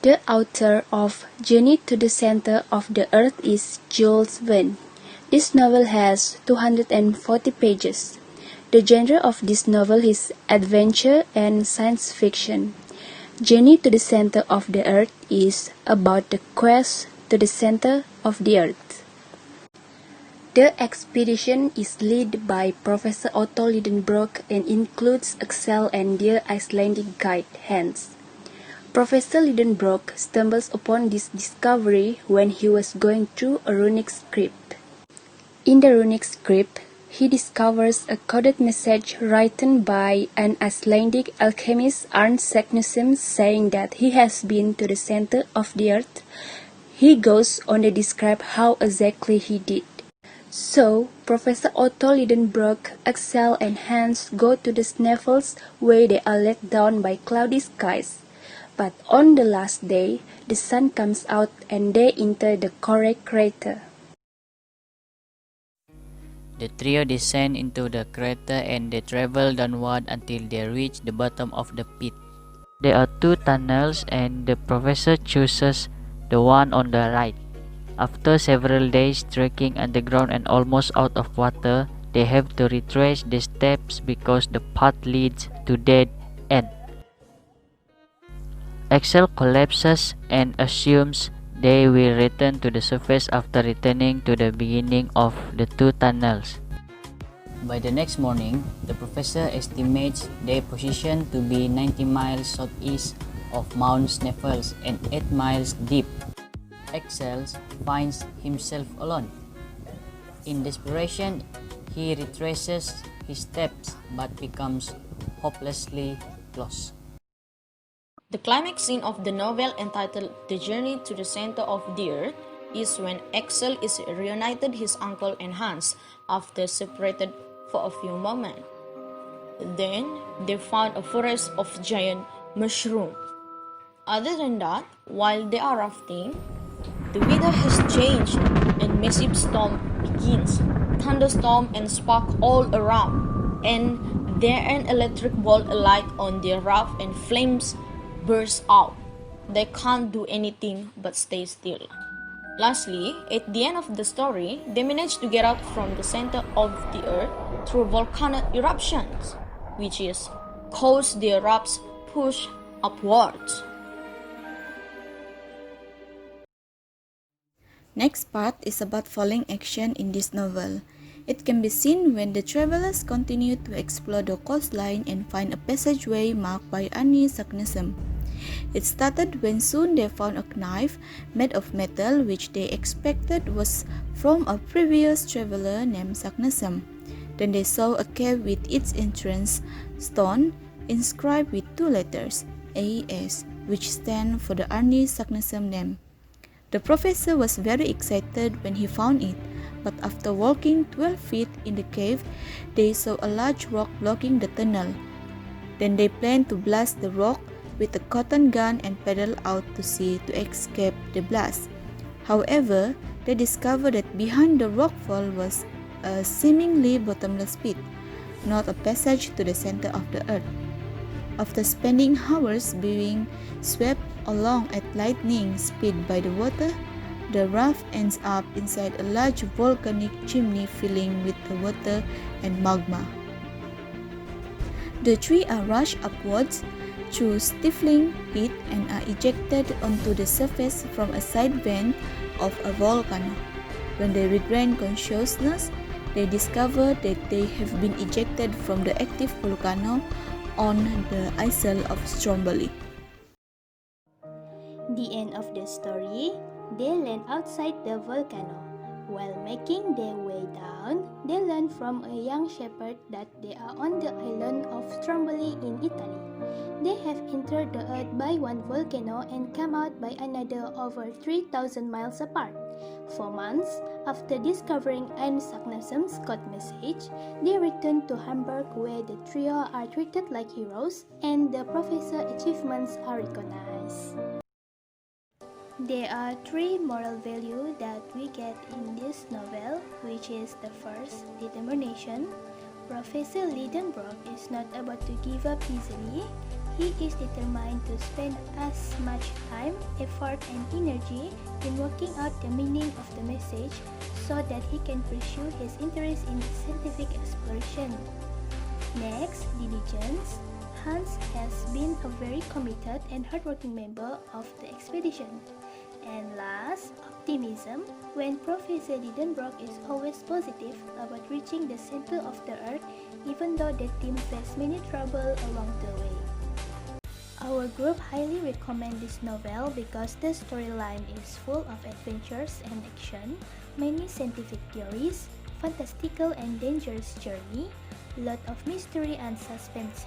The author of Journey to the Center of the Earth is Jules Verne. This novel has 240 pages. The genre of this novel is adventure and science fiction. Journey to the Center of the Earth is about the quest to the center of the Earth. The expedition is led by Professor Otto Lidenbrock and includes Axel and their Icelandic guide Hans. Professor Lidenbrock stumbles upon this discovery when he was going through a runic script. In the runic script, he discovers a coded message written by an Icelandic alchemist Arne Sagnarsson saying that he has been to the center of the earth. He goes on to describe how exactly he did. So, Professor Otto Lidenbrock, Axel and Hans go to the sneffels where they are let down by cloudy skies. But on the last day, the sun comes out and they enter the correct crater. The trio descend into the crater and they travel downward until they reach the bottom of the pit. There are two tunnels and the professor chooses the one on the right. After several days trekking underground and almost out of water, they have to retrace the steps because the path leads to dead end. Axel collapses and assumes they will return to the surface after returning to the beginning of the two tunnels. By the next morning, the professor estimates their position to be 90 miles southeast of Mount Sneffels and 8 miles deep. Axel finds himself alone. In desperation, he retraces his steps but becomes hopelessly lost. The climax scene of the novel, entitled The Journey to the Center of the Earth, is when Axel is reunited his uncle and Hans after separated for a few moments. Then they found a forest of giant mushrooms. Other than that, while they are rafting, the weather has changed and massive storm begins. Thunderstorm and spark all around, and there an electric ball alight on their raft and flames burst out. They can't do anything but stay still. Lastly, at the end of the story, they manage to get out from the center of the earth through volcanic eruptions, which is cause the rafts push upwards. Next part is about following action in this novel. It can be seen when the travelers continue to explore the coastline and find a passageway marked by Arne Sagnarsson. It started when soon they found a knife made of metal which they expected was from a previous traveler named Sagnarsson. Then they saw a cave with its entrance stone inscribed with two letters, AS, which stand for the Arne Sagnarsson name. The professor was very excited when he found it, but after walking 12 feet in the cave, they saw a large rock blocking the tunnel. Then they planned to blast the rock with a cotton gun and paddle out to sea to escape the blast. However, they discovered that behind the rockfall was a seemingly bottomless pit, not a passage to the center of the earth. After spending hours being swept along at lightning speed by the water, the raft ends up inside a large volcanic chimney filling with the water and magma. The three are rushed upwards through stifling heat and are ejected onto the surface from a side vent of a volcano. When they regain consciousness, they discover that they have been ejected from the active volcano on the isle of Stromboli. The end of the story, they land outside the volcano. While making their way down, they learn from a young shepherd that they are on the island of Stromboli in Italy. They have entered the earth by one volcano and come out by another over 3,000 miles apart. 4 months after discovering Arne Sagnarsson's code message, they return to Hamburg where the trio are treated like heroes and the professor's achievements are recognized. There are 3 moral values that we get in this novel, which is the first, determination. Professor Lidenbrock is not about to give up easily. He is determined to spend as much time, effort, and energy in working out the meaning of the message so that he can pursue his interest in scientific exploration. Next, diligence. Hans has been a very committed and hardworking member of the expedition. And last, optimism. When Professor Lidenbrock is always positive about reaching the center of the Earth, even though the team faced many trouble along the way. Our group highly recommend this novel because the storyline is full of adventures and action, many scientific theories, fantastical and dangerous journey, lot of mystery and suspense.